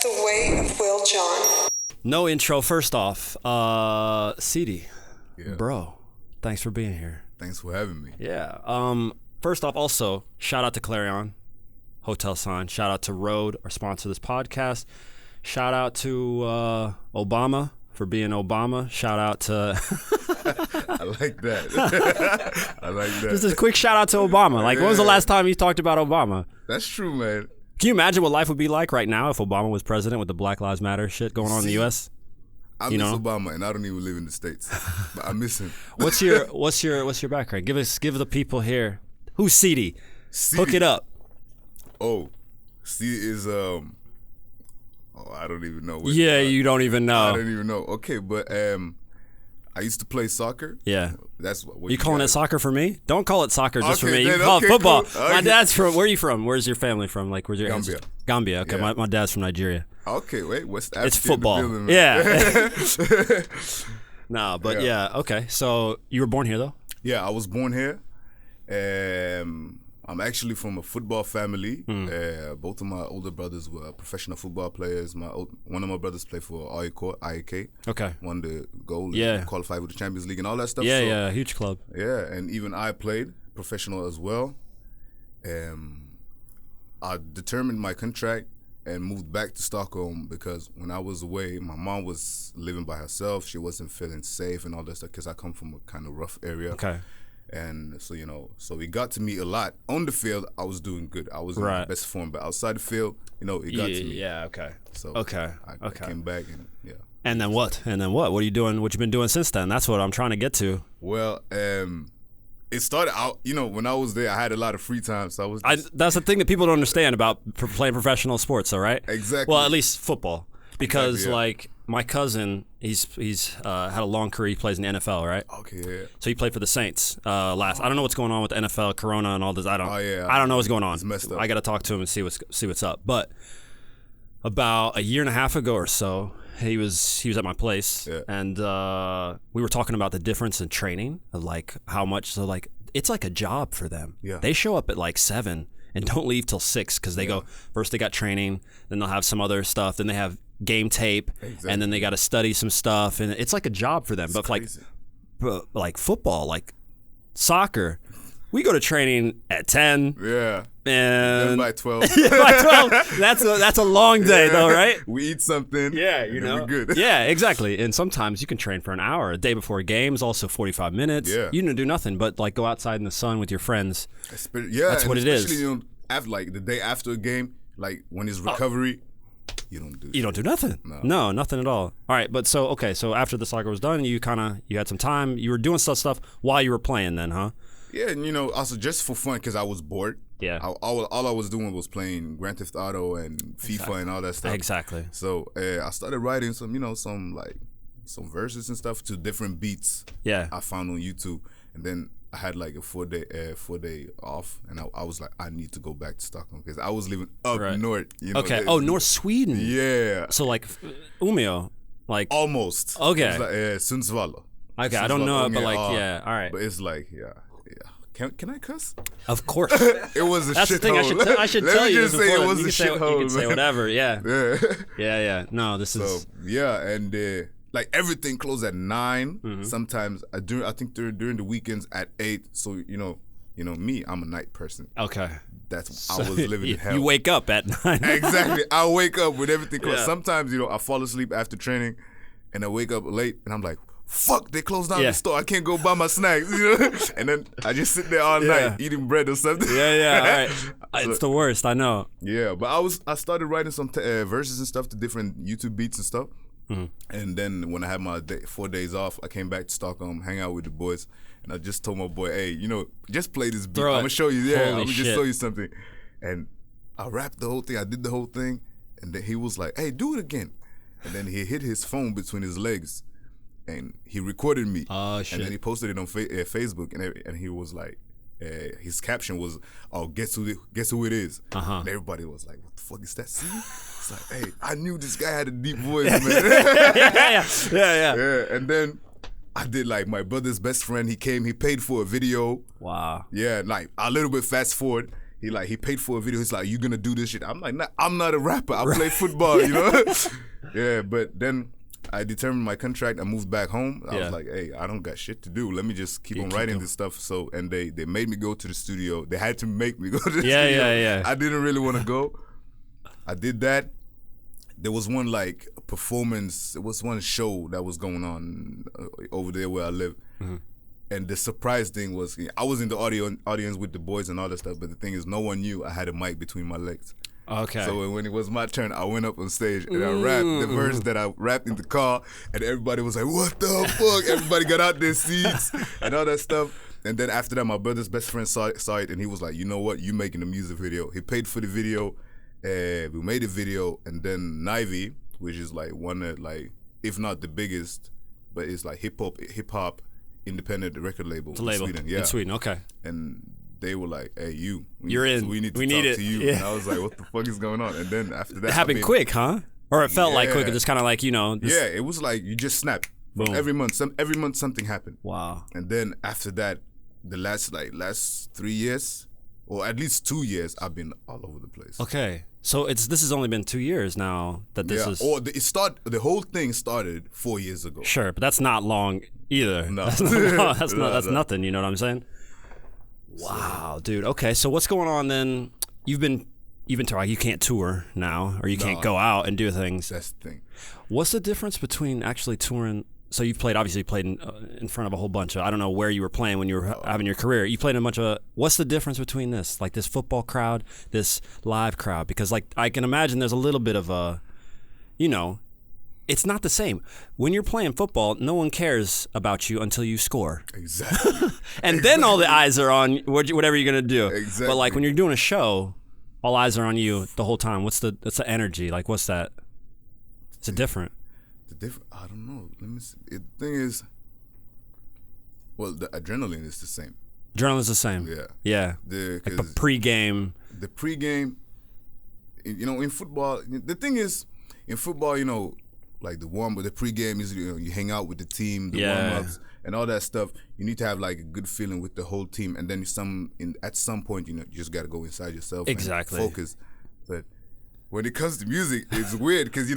The Way of Will John. No intro. First off, Seedy, Yeah. bro, thanks for being here. Thanks for having me. Yeah. First off, also shout out to Clarion Hotel Sign. Shout out to Rode, our sponsor of this podcast. Shout out to Obama for being Obama. Shout out to I like that. I like that. just a quick shout out to Obama. Like, when was the last time you talked about Obama? That's true, man. Can you imagine what life would be like right now if Obama was president with the Black Lives Matter shit going on in the U.S.? I miss Obama, and I don't even live in the States, but I miss him. What's your background? Give the people here. Who's Seedy? Hook it up. Oh, Seedy is I don't even know. Yeah, you don't even know. I don't even know. Okay, but I used to play soccer. Yeah. That's what You calling it soccer for me? Don't call it soccer just for Okay, me. You then, can call okay, it football. cool. My Okay. dad's from. Where are you from? Where's your family from? Like, where's your Gambia. Gambia. Okay, Yeah. my dad's from Nigeria. Okay, wait. What's that? It's football. Yeah. No, but Yeah. yeah. Okay, so you were born here though. Yeah, I was born here. I'm actually from a football family. Both of my older brothers were professional football players. One of my brothers played for IAK. Okay. Won the goal. Yeah. And qualified with the Champions League and all that stuff. Yeah, So, yeah, huge club. Yeah, and even I played professional as well. I determined my contract and moved back to Stockholm because when I was away, my mom was living by herself. She wasn't feeling safe and all that stuff because I come from a kind of rough area. Okay. And so, so we got to meet a lot. On the field, I was doing good. I was in my best form. But outside the field, it got to me. Yeah. Okay. So Okay. I came back and, yeah. And then what? What are you doing? What you been doing since then? That's what I'm trying to get to. Well, it started out, when I was there, I had a lot of free time. So I was That's the thing that people don't understand about playing professional sports, though, right? Exactly. Well, at least football, because Exactly, yeah. like my cousin, he's had a long career. He plays in the NFL, right? Okay, yeah. So he played for the Saints last. I don't know what's going on with the NFL, Corona, and all this. I don't. Oh, yeah. I don't know what's going on. It's messed up. I got to talk to him and see what's up. But about a year and a half ago or so, he was at my place, Yeah. and we were talking about the difference in training, of like how much. So like it's like a job for them. Yeah. They show up at like 7 and don't leave till 6 because they go first. They got training, then they'll have some other stuff, then they have game tape, and then they got to study some stuff, and it's like a job for them. But like football, like soccer, we go to training at 10. Yeah. And Then by 12. by 12, that's a long day though, right? We eat something. Yeah, and then we're good. Yeah, exactly. And sometimes you can train for an hour. A day before games, also 45 minutes. Yeah. You don't do nothing but like go outside in the sun with your friends. Yeah, That's what it is. Especially, after, like the day after a game, like when it's recovery, you don't do. You don't do nothing. No, nothing at all. All right, but so after the soccer was done, you had some time. You were doing stuff while you were playing, then, huh? Yeah, and also just for fun because I was bored. Yeah. All I was doing was playing Grand Theft Auto and FIFA and all that stuff. Exactly. So I started writing some verses and stuff to different beats. Yeah. I found on YouTube, and then I had like a 4-day off, and I was like, I need to go back to Stockholm because I was living up north. Okay. North Sweden. Yeah. So like Umeå, like Almost. Okay. It's like Sundsvall. Okay, I don't know it, but like Umeå, yeah, all right. But it's like yeah. Can I cuss? Of course. It was a That's the thing. shithole. I should Let tell me you just this say before. it was You a can say, shithole. you can say whatever. Yeah. Yeah. Yeah. No, this is. So yeah, and like everything closed at 9. Mm-hmm. Sometimes I think during the weekends at 8. So me, I'm a night person. Okay. I was living in hell. You wake up at 9. Exactly. I wake up with everything closed. Yeah. Sometimes I fall asleep after training, and I wake up late, and I'm like, fuck, they closed down the store. I can't go buy my snacks, And then I just sit there all night eating bread or something. Yeah, all right. It's the worst, I know. Yeah, but I started writing some verses and stuff to different YouTube beats and stuff. Mm-hmm. And then when I had my 4 days off, I came back to Stockholm, hang out with the boys, and I just told my boy, hey, just play this beat. I'm gonna show you. Yeah, I'm gonna just show you something. And I rapped the whole thing. I did the whole thing, and then he was like, hey, do it again. And then he hit his phone between his legs, and he recorded me. Oh shit! And then he posted it on Facebook, and he was like, his caption was, "Oh, guess who it is?" And everybody was like, "What the fuck is that?" See? It's like, hey, I knew this guy had a deep voice, man. Yeah. And then I did like my brother's best friend. He came. He paid for a video. Wow. Yeah, like a little bit fast forward. he paid for a video. He's like, you gonna do this shit? I'm like, nah, I'm not a rapper. I play football, you know? Yeah, but then I determined my contract. I moved back home. I was like, hey, I don't got shit to do. Let me just keep on writing this stuff. So, and they made me go to the studio. They had to make me go to the studio. Yeah. I didn't really want to go. I did that. There was one like performance. It was one show that was going on over there where I live. Mm-hmm. And the surprise thing was, I was in the audience with the boys and all that stuff. But the thing is, no one knew I had a mic between my legs. Okay. So when it was my turn, I went up on stage and I rapped the verse that I rapped in the car, and everybody was like, "What the fuck?" Everybody got out their seats and all that stuff. And then after that, my brother's best friend saw it, and he was like, "You know what? You making a music video?" He paid for the video. We made a video, and then Nivey, which is like one of if not the biggest, but it's like hip hop independent record label in Sweden. Yeah, in Sweden. Okay. And they were like, "Hey, you're in. We need to talk to you." Yeah. And I was like, "What the fuck is going on?" And then after that, it happened quick, huh? Or it felt like quick. Just kind of like Yeah, it was like you just snap. Boom. Every month something happened. Wow. And then after that, the last 3 years, or at least 2 years, I've been all over the place. Okay, so this has only been 2 years now that this is. Or the whole thing started 4 years ago. Sure, but that's not long either. No, that's nothing. You know what I'm saying? Wow, dude. Okay, so what's going on then? You've been touring. You can't tour now, or you can't go out and do things. That's the thing. What's the difference between actually touring? So you've obviously played in front of a whole bunch of, I don't know where you were playing when you were having your career. You played in a bunch of, what's the difference between this football crowd, this live crowd? Because I can imagine there's a little bit of a, it's not the same. When you're playing football, no one cares about you until you score. Exactly. And then all the eyes are on whatever you're going to do. Exactly. But when you're doing a show, all eyes are on you the whole time. What's the energy? What's that? It's different. I don't know. Let me see. The thing is, the adrenaline is the same. Adrenaline's the same. Yeah. Yeah. The pre-game. The pre-game, in football, the thing is, in football, the pre-game is, you hang out with the team, the warm-ups, and all that stuff. You need to have a good feeling with the whole team, and then at some point, you just got to go inside yourself and focus. But when it comes to music, it's weird because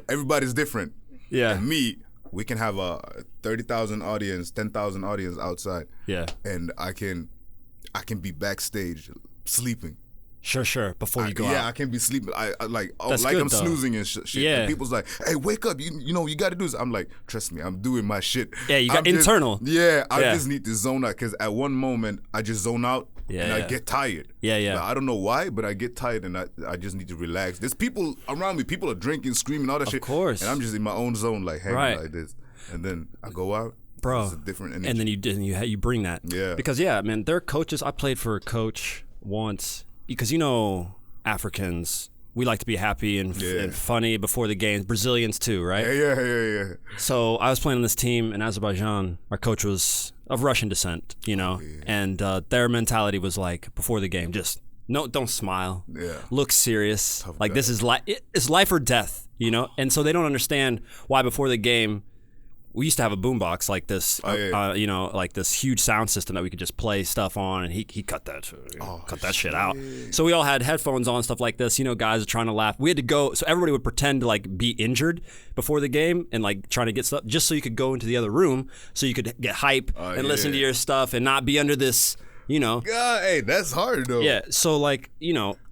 everybody's different. Yeah. And me, we can have a 30,000 audience, 10,000 audience outside. Yeah. And I can be backstage sleeping. Sure. Before you go out. Yeah, I can be sleeping. That's good, I'm snoozing and shit. Yeah. And people's like, "Hey, wake up! You got to do this." I'm like, "Trust me, I'm doing my shit." Yeah, you got internal. I just need to zone out because at one moment I just zone out and I get tired. Yeah. I don't know why, but I get tired and I just need to relax. There's people around me. People are drinking, screaming, all that shit. Of course. And I'm just in my own zone, hanging like this. And then I go out. Bro. It's a different energy. And then you bring that. Yeah. Because man, there are coaches. I played for a coach once because Africans, we like to be happy and funny before the games. Brazilians too, right? Yeah. So I was playing on this team in Azerbaijan. Our coach was of Russian descent, and their mentality was before the game, just don't smile, look serious, this is it's life or death, and so they don't understand why before the game. We used to have a boombox like this, this huge sound system that we could just play stuff on, and he cut that shit out. So we all had headphones on, stuff like this. Guys are trying to laugh. We had to go, so everybody would pretend to be injured before the game and trying to get stuff, just so you could go into the other room, so you could get hype and listen to your stuff and not be under this, God, hey, that's hard though. Yeah. So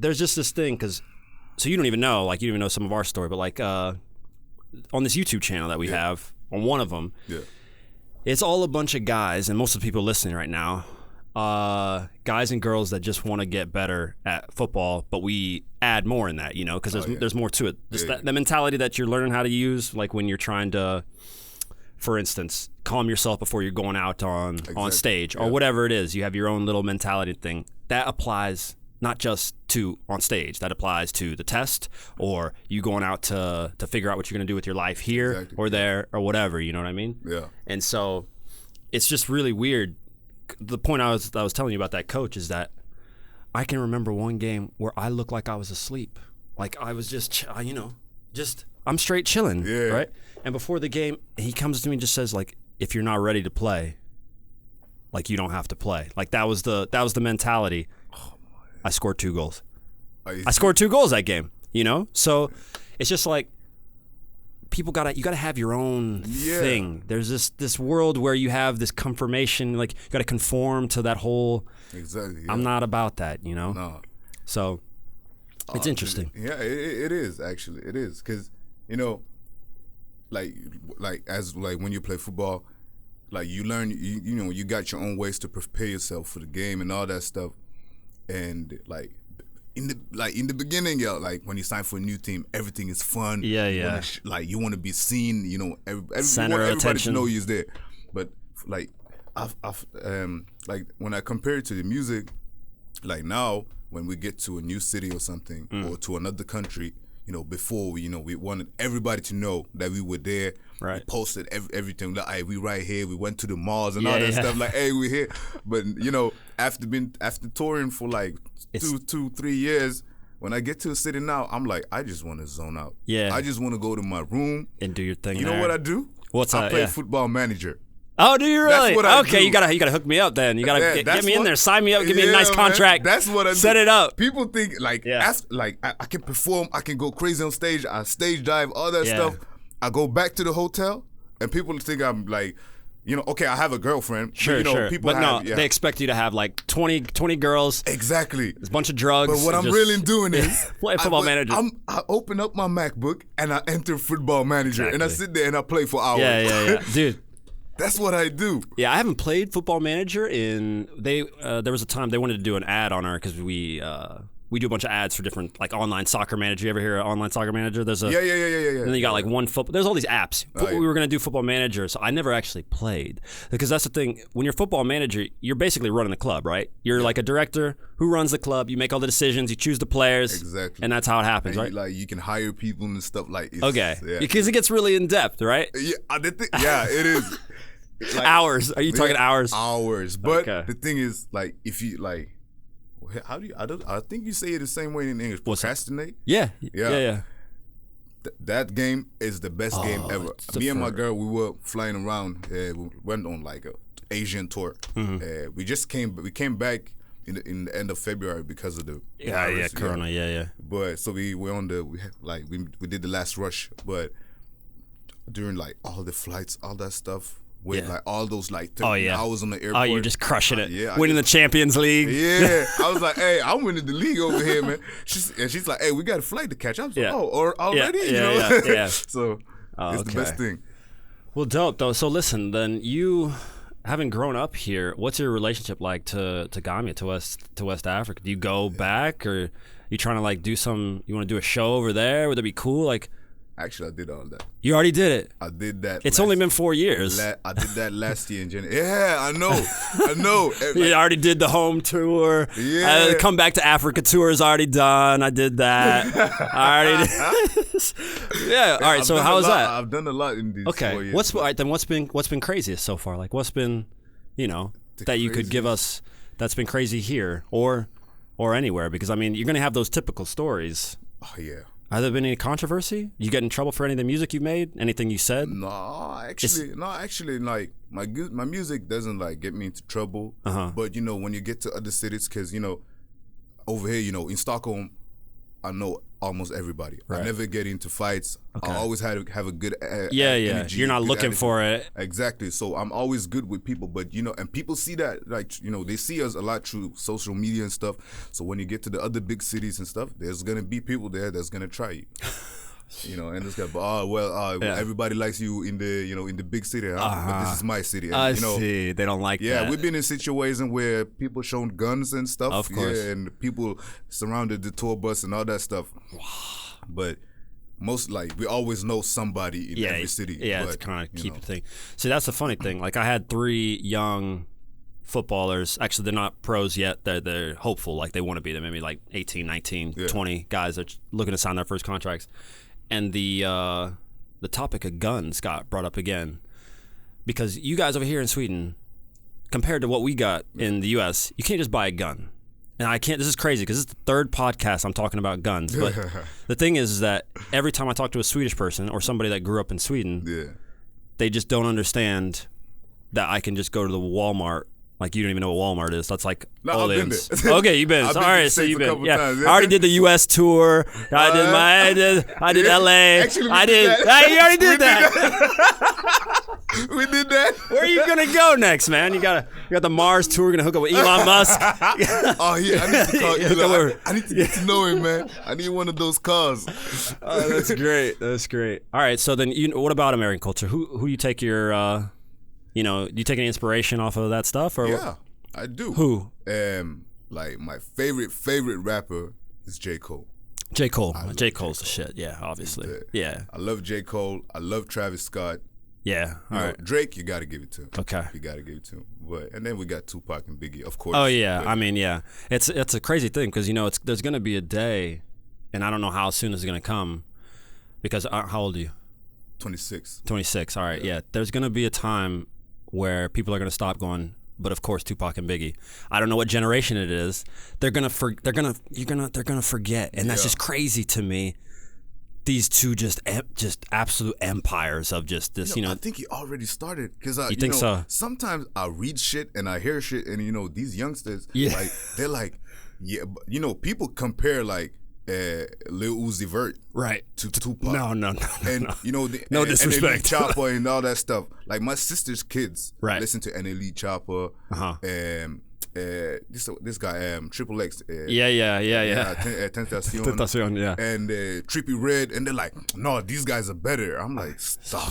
there's just this thing so you don't even know, you don't even know some of our story, but on this YouTube channel that we have. On one of them, it's all a bunch of guys, and most of the people listening right now, guys and girls that just want to get better at football, but we add more in that, because there's more to it. The mentality that you're learning how to use, when you're trying to, for instance, calm yourself before you're going out on stage or whatever it is. You have your own little mentality thing that applies. Not just to on stage, that applies to the test or you going out to figure out what you're going to do with your life here or there or whatever, you know what I mean? Yeah. And so it's just really weird. The point I was telling you about that coach is that I can remember one game where I looked like I was asleep. I was just, I'm straight chilling, right? And before the game, he comes to me and just says, if you're not ready to play, you don't have to play. That was the mentality. I scored 2 goals. I I scored 2 goals that game, you know? So it's just like you gotta have your own thing. There's this world where you have this confirmation, like you gotta conform to that whole Exactly. Yeah. I'm not about that, you know? No. So it's interesting. Yeah, it is actually. It is because like when you play football, like you learn, you got your own ways to prepare yourself for the game and all that stuff, and like in the beginning, like when you sign for a new team, everything is fun. Yeah. You want to be seen. Center of everybody attention. to know you're there. But like I've like when I compare it to the music, like now when we get to a new city or something or to another country, before we wanted everybody to know that we were there. Right. We posted everything like, hey, we right here. We went to the malls and all that stuff. Like, hey, we here. But after touring for like 2-3 years, when I get to a city now, I'm like, I just want to zone out. Yeah. I just want to go to my room And do your thing. You know what I do? What's I that? play Yeah. Football Manager. Oh, do you really? That's what I okay, do. you gotta hook me up then. You gotta get me in there. Sign me up. Give me a nice man. contract. That's what I do. Set it up. People think like after, like I can perform. I can go crazy on stage. I stage dive, all that stuff. I go back to the hotel, and people think I'm like, okay, I have a girlfriend. Sure, but, sure. People But have, no, they expect you to have like 20 girls. Exactly. A bunch of drugs. But what I'm really doing is play Football Manager. I open up my MacBook and I enter Football Manager and I sit there and I play for hours. Yeah. Dude. That's what I do. Yeah, I haven't played Football Manager in. There was a time they wanted to do an ad on our because we do a bunch of ads for different like online soccer manager. You ever hear of online soccer manager? There's a yeah. And then you got like one football. There's all these apps. Oh, yeah. We were gonna do Football Manager, so I never actually played because that's the thing. When you're Football Manager, you're basically running the club, right? You're like a director who runs the club. You make all the decisions. You choose the players. Exactly. And that's how it happens, and right? you can hire people and stuff like. Okay. Yeah. Because it gets really in depth, right? Yeah, it is. Like, hours. Are you talking hours? Hours. But Okay. the thing is, like, if you like, how do you? I think you say it the same way in English. Procrastinate. Yeah. That game is the best game ever. Me and my girl, we were flying around. We went on like a Asian tour. We came back in the end of February because of the virus, Corona. Yeah. But so we did the last rush, but during like all the flights, all that stuff. With like all those like 30 hours on the airport. Oh, you're just crushing it. Yeah, winning the Champions League. Yeah. I was like, hey, I'm winning the league over here, man. She's like, hey, we got a flight to catch. I was like, or already? Yeah. So it's the best thing. Well, dope, though. So listen, then you, having grown up here, what's your relationship like to Gambia, to West Africa? Do you go back, or you trying to like you want to do a show over there? Would that be cool? Like, actually, I did all that. You already did it. I did that. It's only been 4 years. I did that last year in January. Yeah, I know. You already did the home tour. Yeah. Come back to Africa tour is already done. I did that. I already did. Yeah. All right. So how was that? I've done a lot in these 4 years. What's been craziest so far? Like what's been, that you could give us that's been crazy here or anywhere? Because I mean, you're gonna have those typical stories. Oh yeah. Has there been any controversy? You get in trouble for any of the music you made? Anything you said? No, actually, like my music doesn't like get me into trouble. But when you get to other cities, because over here, in Stockholm, I know almost everybody. Right. I never get into fights. Okay. I always have a good energy. You're not good looking attitude. for it. Exactly. So I'm always good with people, but and people see that, like, they see us a lot through social media and stuff. So when you get to the other big cities and stuff, there's gonna be people there that's gonna try you. And it's gonna be, everybody likes you in the big city, but this is my city. And, I see. They don't like that. Yeah, we've been in situations where people shown guns and stuff. Of course. Yeah, and people surrounded the tour bus and all that stuff. But most we always know somebody in every city. Yeah, but, it's kind of keep the thing. See, that's the funny thing. Like I had 3 young footballers. Actually, they're not pros yet. They're hopeful. Like they want to be. They're maybe like 18, 19, 20 guys that are looking to sign their first contracts. And the topic of guns got brought up again because you guys over here in Sweden, compared to what we got in the U.S., you can't just buy a gun. And I can't. This is crazy because this is the 3rd podcast I'm talking about guns. But the thing is that every time I talk to a Swedish person or somebody that grew up in Sweden, they just don't understand that I can just go to the Walmart Like you don't even know what Walmart is. That's like No, I've been aliens. there. Okay, you've been. I've All been to right, the so States you've a been. couple Yeah, times, I already did the U.S. tour. I did L.A. Actually, we I did did. that. You already did that. We did that. Where are you gonna go next, man? You got the Mars tour. We're gonna hook up with Elon Musk. Oh yeah, I need to call Hook up Elon. with- I need to get to know him, man. I need one of those cars. Oh, that's great. That's great. All right. So then, what about American culture? Who you take your, do you take any inspiration off of that stuff? Or Yeah, I do. Who? Like my favorite rapper is J. Cole. J. Cole. J. J. Cole's the shit. Yeah, obviously. Yeah. I love J. Cole. I love Travis Scott. Yeah. All right. Drake, you got to give it to him. Okay. You got to give it to him. And then we got Tupac and Biggie, of course. Oh yeah. But I mean, yeah. It's a crazy thing because there's gonna be a day, and I don't know how soon it's gonna come, because how old are you? 26. 26. All right. Yeah. There's gonna be a time where people are gonna stop going. But of course, Tupac and Biggie. I don't know what generation it is. They're gonna forget, and that's just crazy to me. These two just absolute empires of just this. I think he already started because You think so? Sometimes I read shit and I hear shit, and these youngsters, Yeah. they're like, yeah, people compare like Lil Uzi Vert Right. to Tupac. No. And No disrespect. and Elite Chopper and all that stuff. Like my sister's kids listen to an Elite Chopper. This guy Triple X. Yeah. Tentacion. Tentacion, yeah. And Trippie Redd, and they're like, no, these guys are better. I'm like, stop.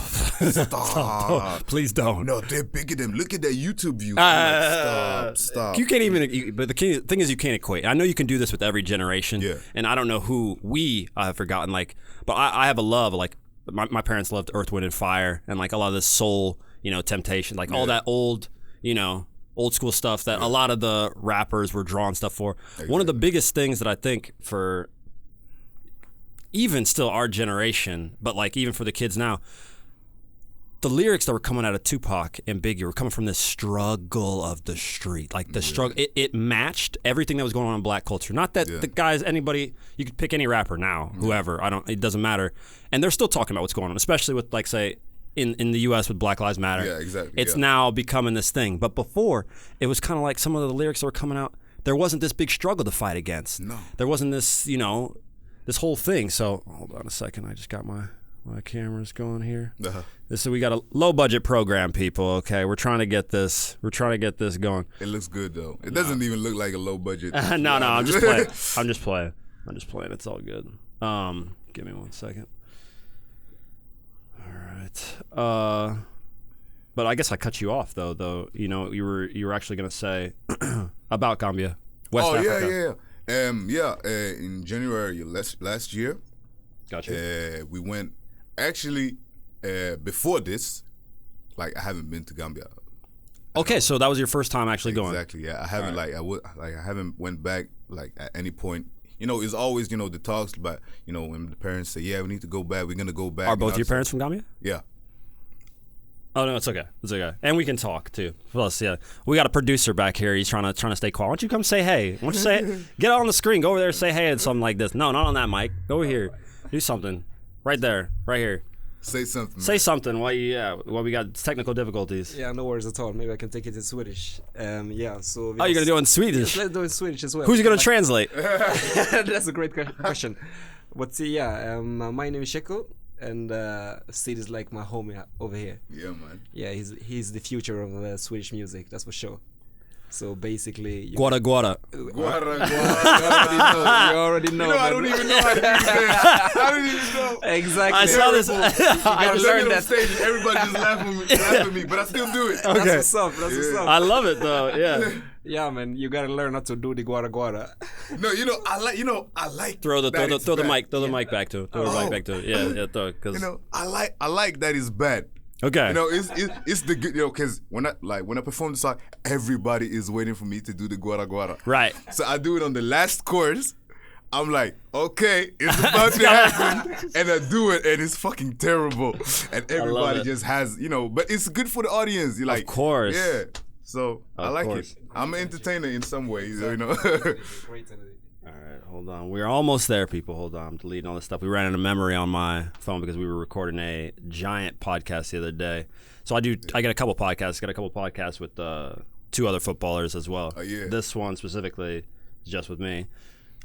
Please don't. No, they're bigger than. Look at their YouTube views. I'm like, stop. You can't even. But the thing is, you can't equate. I know you can do this with every generation. Yeah. And I don't know who we have forgotten. But I have a love. Like my parents loved Earth, Wind, and Fire, and like a lot of this soul, Temptation, like all that old, old school stuff that a lot of the rappers were drawing stuff for. Exactly. One of the biggest things that I think for even still our generation, but like even for the kids now, the lyrics that were coming out of Tupac and Biggie were coming from this struggle of the street. Like the struggle, it matched everything that was going on in black culture. Not that the guys, anybody, you could pick any rapper now, whoever, it doesn't matter. And they're still talking about what's going on, especially with like, say, in the U.S. with Black Lives Matter. Yeah, exactly. It's now becoming this thing. But before, it was kind of like some of the lyrics that were coming out, there wasn't this big struggle to fight against. No. There wasn't this, this whole thing. So, hold on a second. I just got my cameras going here. We got a low budget program, people. Okay, we're trying to get this going. It looks good though. It doesn't even look like a low budget. No, I'm just playing. I'm just playing. It's all good. Give me 1 second. All right. But I guess I cut you off though. You were actually gonna say about Gambia, West Africa. In January last year. Gotcha. We went. Actually, before this, like I haven't been to Gambia. Okay, so that was your first time actually going. Exactly. Yeah, I haven't I haven't went back like at any point. It's always the talks about when the parents say, yeah, we need to go back. We're gonna go back. Are both your parents from Gambia? Yeah. Oh no, it's okay. It's okay, and we can talk too. Plus, yeah, we got a producer back here. He's trying to stay quiet. Why don't you come say hey? Why don't you say get on the screen? Go over there, and say hey, and something like this. No, not on that mic. Go over here. Do something. Right there. Right here. Say something. Say something. While we got technical difficulties. Yeah, no worries at all. Maybe I can take it in Swedish. So. You're gonna do it in Swedish. Yes, let's do it in Swedish as well. Who's gonna translate? That's a great question. But my name is Sheko, and Seedy is like my homie over here. Yeah, man. Yeah, he's the future of Swedish music. That's for sure. So basically, Guara guara. Guara. You already know. I don't even know how to do that. I don't even know. Exactly. I saw this. I learned learned that. that stage. Everybody just laugh at me, but I still do it. Okay. That's what's up. I love it though. Yeah. Yeah, man, you gotta learn how to do the guara guara. No, I like. Throw the mic. Throw the Yeah. mic back to. Throw the mic back to. Yeah. Throw it, 'cause I like that it's bad. Okay. It's the good, because when I perform the song, everybody is waiting for me to do the guara guara. Right. So I do it on the last chorus. I'm like, okay, it's about to happen, and I do it, and it's fucking terrible, and everybody just has, but it's good for the audience. You're like, of course. Yeah. So I like course. it. I'm an entertainer in some ways, All right, hold on. We're almost there, people. Hold on. I'm deleting all this stuff. We ran out of memory on my phone because we were recording a giant podcast the other day. So I got a couple podcasts. Got a couple podcasts with 2 other footballers as well. Oh, yeah. This one specifically is just with me.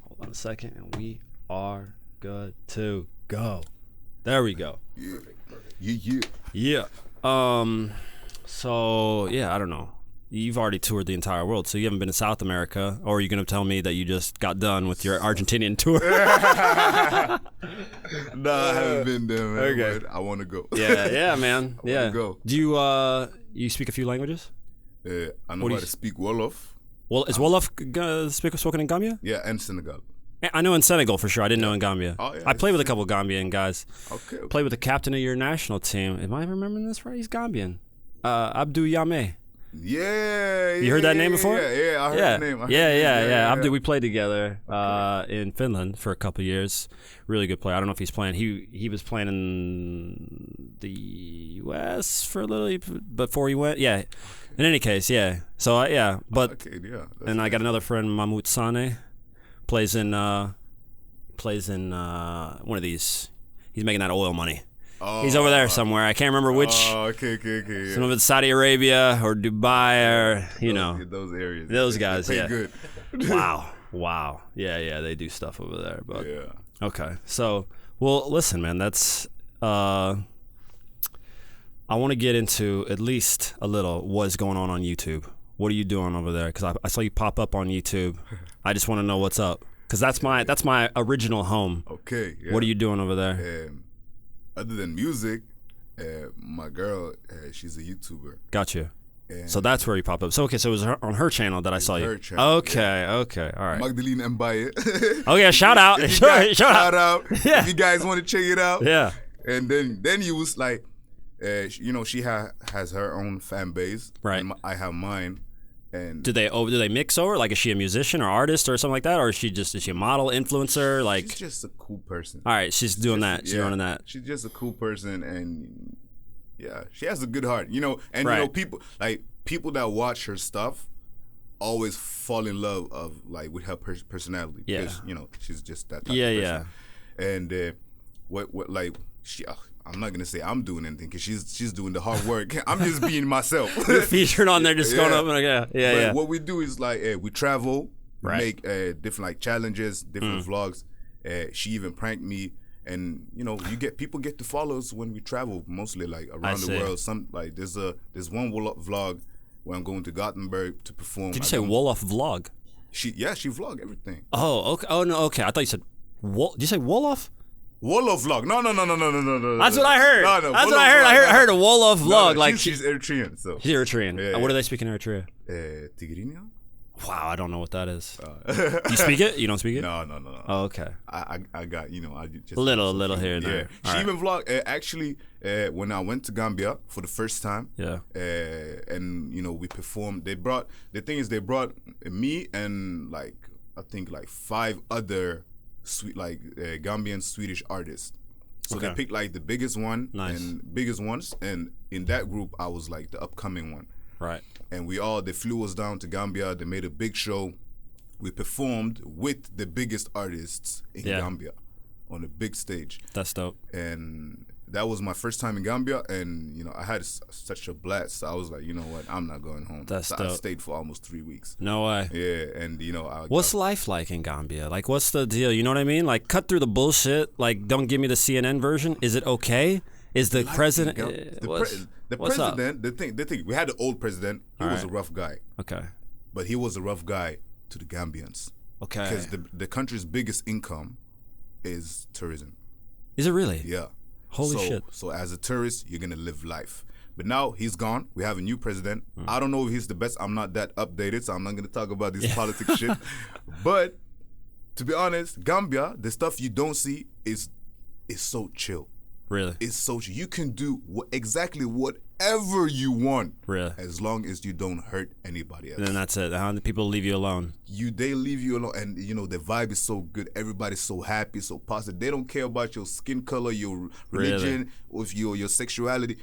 Hold on a second, and we are good to go. There we go. Yeah. So yeah, I don't know. You've already toured the entire world, so you haven't been to South America, or are you going to tell me that you just got done with your Argentinian tour? Nah, I haven't been there, man. Okay. But I want to go. Yeah, man. I wanna go. Do you speak a few languages? I know how to speak Wolof. Well, is Wolof spoken in Gambia? Yeah, and Senegal. I know in Senegal for sure. I didn't know in Gambia. Oh, yeah, I played with a couple Gambian guys. Okay. Played with the captain of your national team. Am I remembering this right? He's Gambian. Abdou Yame. Yeah. You heard that name before? Yeah, I heard the name. Yeah. Abdou, we played together in Finland for a couple years. Really good player. I don't know if he's playing. He was playing in the U.S. for a little before he went. Yeah. In any case, yeah. So yeah, but Okay, yeah. and I got another friend, Mahmoud Sane, plays in one of these. He's making that oil money. Oh, He's over there somewhere. I can't remember which. Oh, okay. Yeah. Some of it's Saudi Arabia or Dubai or those areas. those guys. They pay Yeah. good. Wow. Yeah. They do stuff over there. But Yeah. okay. So, well, listen, man. That's. I want to get into at least a little what's going on YouTube. What are you doing over there? Because I saw you pop up on YouTube. I just want to know what's up. Because that's my original home. Okay. Yeah. What are you doing over there? Other than music, my girl, she's a YouTuber. Gotcha. And So that's where you popped up. So okay, so it was on her channel that I saw you. her channel, Okay, all right. Magdalene Mbaye. Oh yeah, shout out, If you guys- shout out. Yeah. If you guys want to check it out. Yeah, And then you was like, she has her own fan base. Right. And I have mine. And do they mix over? Like, is she a musician or artist or something like that, or is she a model influencer? Like, she's just a cool person. all right, she's doing that. She's running that. She's just a cool person, and yeah, she has a good heart. And Right. people that watch her stuff always fall in love with her personality. Yeah. Because she's just that type Yeah, of yeah. person. And she. I'm not gonna say I'm doing anything because she's doing the hard work. I'm just being myself. You're featured on there, just going Yeah. up and like, yeah. But what we do is we travel, Right. make different challenges, different vlogs. She even pranked me, and people get to follow us when we travel, mostly around the see. world. There's one vlog where I'm going to Gothenburg to perform. Did you say Wolof vlog? She vlog everything. Oh, okay. Oh no, okay. I thought you said Did you say Wolof? Wolof vlog. No. That's what I heard. No, That's Wolof what I heard. vlog, I heard a Wolof vlog. No, like she's Eritrean, so she's Eritrean. Yeah, What yeah. do they speak in Eritrea? Tigrinya. Wow, I don't know what that is. You speak it? You don't speak it? No. Oh, okay. I got I just Little here and there. Yeah, All she right. even vlogged actually when I went to Gambia for the first time. Yeah. And we performed. They brought me and I think 5 other Gambian Swedish artists. So Okay. they picked the biggest one Nice. and biggest ones, and in that group I was the upcoming one. Right. And they flew us down to Gambia. They made a big show. We performed with the biggest artists in Yeah. Gambia on a big stage. That's dope. And that was my first time in Gambia, and I had such a blast. So I was like, you know what, I'm not going home. That's so I dope. stayed for almost 3 weeks. No way. Yeah, and What's life like in Gambia? Like, what's the deal? You know what I mean? Like, cut through the bullshit. Like, don't give me the CNN version. Is it okay? Is the president? the what's up? president? The thing. We had the old president. He was a rough guy, Okay. but he was a rough guy to the Gambians Okay. because the country's biggest income is tourism. Is it really? Yeah. Holy shit. So as a tourist, you're gonna live life. But now he's gone. We have a new president. I don't know if he's the best. I'm not that updated, so I'm not gonna talk about this politics shit. But to be honest, Gambia, the stuff you don't see is so chill. Really? It's so chill. You can do exactly whatever you want, Really? as long as you don't hurt anybody else. And then that's it. The people leave you alone. They leave you alone, and the vibe is so good. Everybody's so happy, so positive. They don't care about your skin color, your religion, or if your sexuality.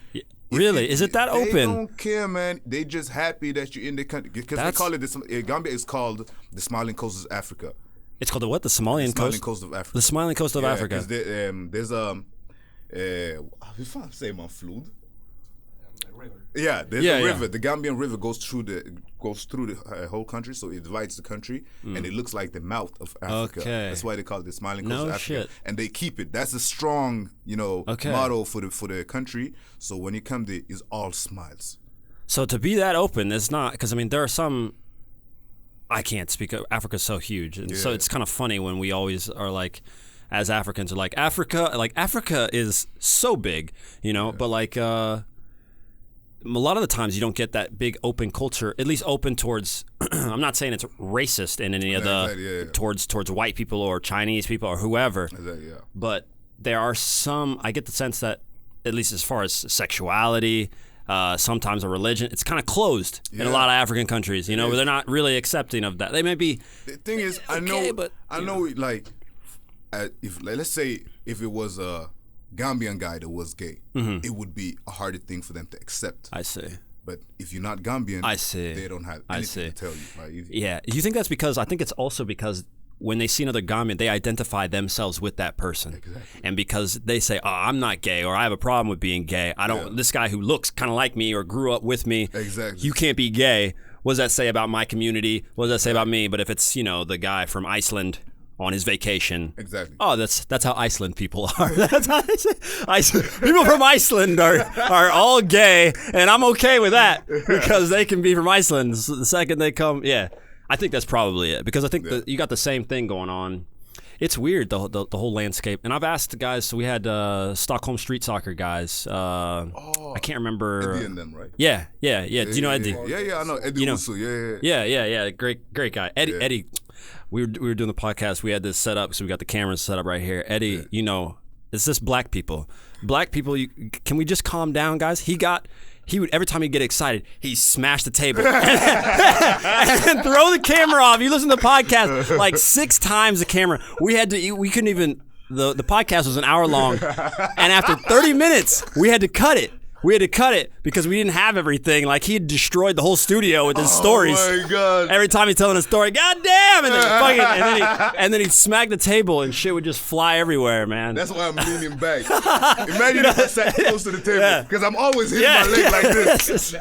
Really? Is it that They open? don't care, man. They just happy that you're in the country because they call it this. Gambia is called the Smiling Coast of Africa. It's called the what? The Somalian Smiling coast. Coast of Africa. The Smiling Coast of Africa. 'cause there's hur fan säger man flod? river. Yeah, there's Yeah, a yeah. river. The Gambian River goes through the whole country, so it divides the country, and it looks like the mouth of Africa. Okay. That's why they call it the smiling coast No of Africa. shit. And they keep it. That's a strong, Okay. motto for the country. So when you come there, it's all smiles. So to be that open, it's not because I mean there are some. I can't speak. Africa's so huge, and so Yeah. it's kind of funny when we always are like, as Africans, are like Africa is so big, but like a lot of the times you don't get that big open culture, at least open towards. I'm not saying it's racist in any of the Exactly, yeah. towards white people or Chinese people or whoever, Exactly, yeah. but there are some. I get the sense that at least as far as sexuality. Sometimes a religion, it's kind of closed in a Yeah. lot of African countries, where they're not really accepting of that. They may be. The thing is, I Okay, know, but, like, if let's say if it was a Gambian guy that was gay, it would be a harder thing for them to accept. I see. But if you're not Gambian, I see. they don't have I anything see. to tell you. Like, Yeah. You think that's because? I think it's also because when they see another Gambian, they identify themselves with that person. Exactly. And because they say, "Oh, I'm not gay," or "I have a problem with being gay," I don't. Yeah. This guy who looks kind of like me or grew up with me, Exactly. you can't be gay. What does that say about my community? What does that say about me? But if it's the guy from Iceland on his vacation, Exactly. Oh, that's how Iceland people are. That's how they say. People from Iceland are all gay, and I'm okay with that because they can be from Iceland. So the second they come, yeah, I think that's probably it because I think that you got the same thing going on. It's weird the whole landscape, and I've asked the guys. So we had Stockholm street soccer guys. I can't remember. Eddie and them, right? Yeah. Do you know Eddie? Yeah, I know Eddie Wusu. Yeah. Great guy. Eddie. We were doing the podcast. We had this set up, so we got the cameras set up right here. Eddie, it's just black people. Black people, can we just calm down, guys? He would every time he'd get excited, he smash the table and throw the camera off. You listen to the podcast like 6 times the camera. We couldn't even. The podcast was an hour long, and after 30 minutes, we had to cut it. We had to cut it because we didn't have everything. Like he had destroyed the whole studio with his stories. Oh my God. Every time he's telling a story, God damn! And then he'd smack the table and shit would just fly everywhere, man. That's why I'm leaning back. Imagine if I sat close to the table because I'm always hitting my leg like this.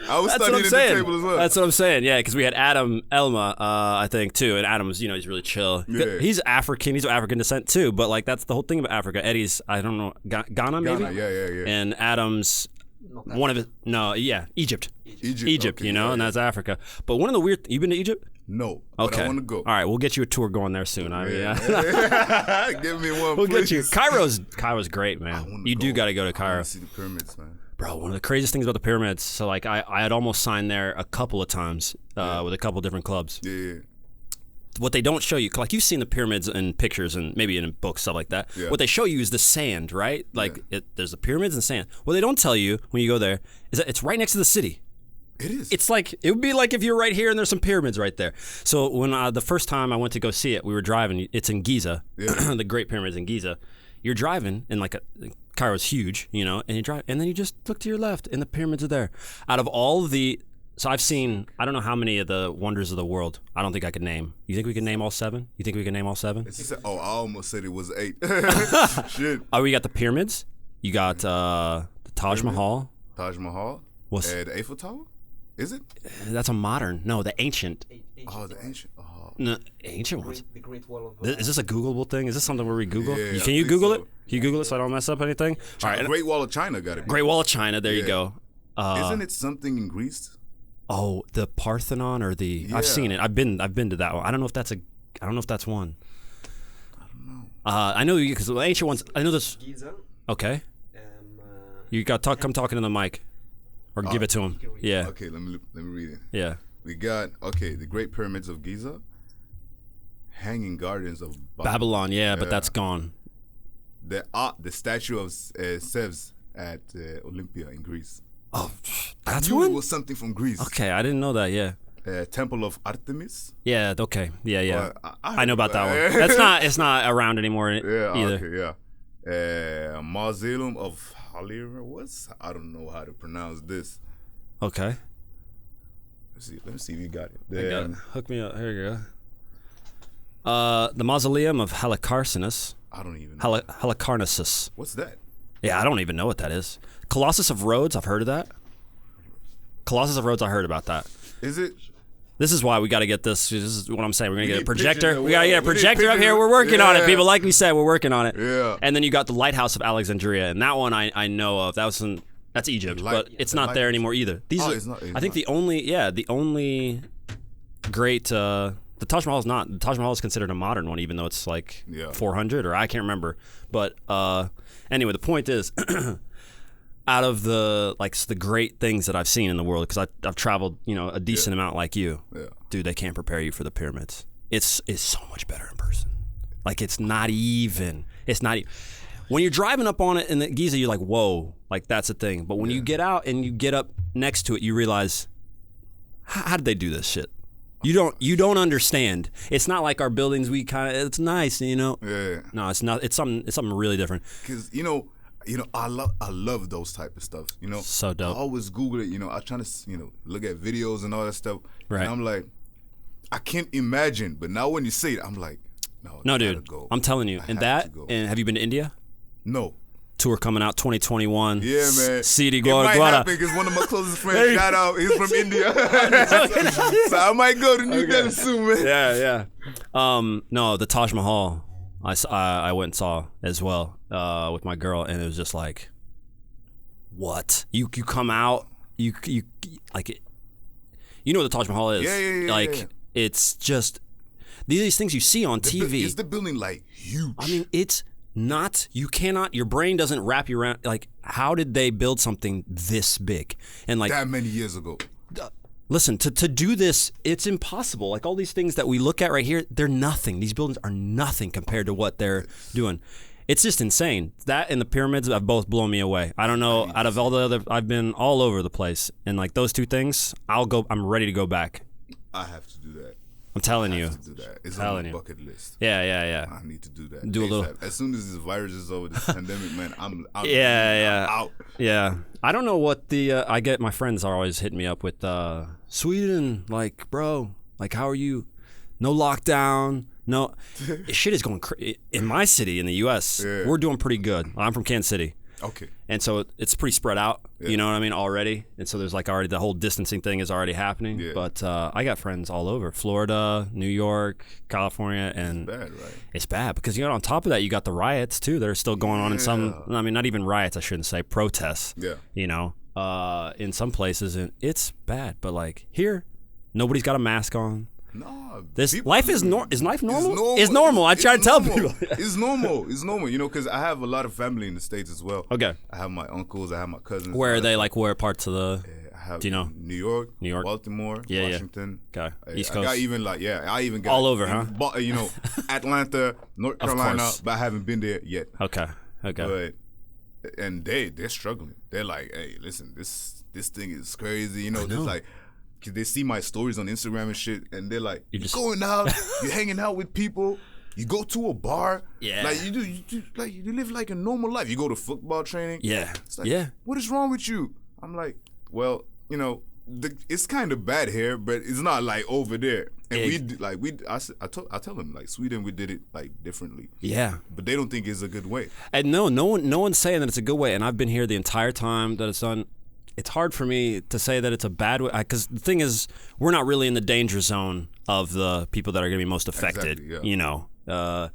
I was That's what I'm studying saying. the table as well. That's what I'm saying. Yeah, because we had Adam Elma, I think too, and Adam's he's really chill. Yeah. He's African. He's of African descent too. But like that's the whole thing about Africa. Eddie's I don't know Ghana maybe. Ghana, yeah. And Adam's one of his Egypt. Egypt, okay, and that's Africa. But one of the weird. You been to Egypt? No, but Okay. I want to go. All right, we'll get you a tour going there soon. Give me one, We'll please. get you. Caira's great, man. You do got to go to I Cairo. want to see the pyramids, man. Bro, one of the craziest things about the pyramids. So like I had almost signed there a couple of times with a couple different clubs. Yeah. What they don't show you, like you've seen the pyramids in pictures and maybe in books, stuff like that. Yeah. What they show you is the sand, right? Like there's the pyramids and sand. What they don't tell you when you go there is that it's right next to the city. It is. It's like it would be like if you're right here and there's some pyramids right there. So when the first time I went to go see it, we were driving. It's in Giza, the Great Pyramids in Giza. You're driving and Cairo's huge, and you drive and then you just look to your left and the pyramids are there. Out of all so I've seen, I don't know how many of the wonders of the world. I don't think I could name. You think we can name all 7? You think we can name all 7? I almost said it was 8. Shit. Oh, we got the pyramids. You got the Taj Mahal. Taj Mahal. What's- The Eiffel Tower? Is it? That's a modern. No, the ancient. Oh, the ancient. Oh. No, ancient ones. The Great Wall of Is this a Googleable thing? Is this something where we Google? Yeah, I Can you think Google so. it? Can you Google it so I don't mess up anything? All right. Great Wall of China got it. Great Wall of China. There you Yeah. go. Isn't it something in Greece? Oh, the Parthenon or the? Yeah. I've seen it. I've been to that one. I don't know if that's one. I don't know. I know because the ancient ones. I know this. Giza. Okay. You got come talking to the mic, or give it to him. Yeah. Okay, let me read it. Yeah. We got the Great Pyramids of Giza, Hanging Gardens of Babylon. Yeah, but that's gone. The statue of Zeus at Olympia in Greece. Oh, that's I knew one. it was something from Greece. Okay, I didn't know that. Yeah. Temple of Artemis. Yeah. Okay. Yeah. I know about that one. Yeah. That's not. It's not around anymore either. Okay, yeah. Mausoleum of Holyrood. I don't know how to pronounce this. Okay. Let me see if you got it. I got it. Hook me up. Here you go. The Mausoleum of Halicarnassus. I don't even know. Halicarnassus. What's that? Yeah, I don't even know what that is. Colossus of Rhodes. I've heard of that. Colossus of Rhodes, I heard about that. Is it? This is why we got to get this. This is what I'm saying. We're going to get a need projector. pictures. We got to get a We need projector up here. pictures. We're working on it, Yeah. people. Like we said, we're working on it. Yeah. And then you got the Lighthouse of Alexandria. And that one I know of. That's Egypt, but it's the not there lighthouse. anymore either. These Oh, are, it's not- it's I think not. the only great, the Taj Mahal is not. The Taj Mahal is considered a modern one, even though it's like 400 or I can't remember. But anyway, the point is, out of the great things that I've seen in the world, because I've traveled, a decent amount like you, dude, they can't prepare you for the pyramids. It's so much better in person. Like it's not even. When you're driving up on it in the Giza, you're like, whoa, like that's a thing. But when you get out and you get up next to it, you realize, how did they do this shit? You don't understand. It's not like our buildings. It's nice, Yeah. No, it's not. It's something really different. Because I love those type of stuff. So dope. I always Google it. I'm trying to look at videos and all that stuff. Right. And I'm like, I can't imagine. But now when you say it, I'm like, No, I dude. gotta go. I'm telling you. I And have to go. and have you been to India? No. Tour coming out 2021. Yeah, man. Seedy, It might Guara. happen because one of my closest friends, shout out, he's from India. So I might go to New Delhi soon, man. Yeah. No, the Taj Mahal. I went and saw as well with my girl, and it was just like, what? You come out, you like it. You know what the Taj Mahal is? Yeah. Like yeah. it's just these things you see on TV. Is the building like huge? I mean, it's not. You cannot. Your brain doesn't wrap you around. Like, how did they build something this big? And like that many years ago. Listen, to do this, it's impossible. Like all these things that we look at right here, they're nothing. These buildings are nothing compared to what they're doing. It's just insane. That and the pyramids have both blown me away. I don't know. Out of all the other, I've been all over the place, and like those two things, I'm ready to go back. I have to do that. I'm telling you. I have to do that. It's Telling on my you. bucket list. Yeah. I need to do that. Do a little- ASAP. As soon as this virus is over, this pandemic, man, I'm Yeah. out. Yeah. I don't know what I get. My friends are always hitting me up with Sweden. Like, bro, like, how are you? No lockdown. No, shit is going crazy in my city in the U.S. Yeah. We're doing pretty good. I'm from Kansas City. Okay. And so it's pretty spread out, you know what I mean, already. And so there's like already the whole distancing thing is already happening. Yeah. But I got friends all over Florida, New York, California, and Bad, right? it's bad because on top of that you got the riots too that are still going on in some. I mean, not even riots, I shouldn't say, protests. Yeah. In some places, and it's bad. But like here, nobody's got a mask on. No, Life is normal. Is life normal? It's normal. I try to tell people. It's normal. It's normal. Because I have a lot of family in the States as well. Okay. I have my uncles. I have my cousins. Where are they? Like where parts of the? I have Do you know? New York, Yeah, Baltimore, yeah. Washington. Okay. East I Coast. got even I even got All over, huh? Atlanta, North Carolina, course. but I haven't been there yet. Okay. But they're struggling. They're like, hey, listen, this thing is crazy. There's like, 'cause they see my stories on Instagram and shit, and they're like, you're going out, you're hanging out with people, you go to a bar, like you live like a normal life. You go to football training, It's like, what is wrong with you? I'm like, well, it's kind of bad here, but it's not like over there. And I tell them like Sweden, we did it like differently. Yeah. But they don't think it's a good way. And no one's saying that it's a good way. And I've been here the entire time that it's done. It's hard for me to say that it's a bad way because the thing is, we're not really in the danger zone of the people that are going to be most affected. Exactly,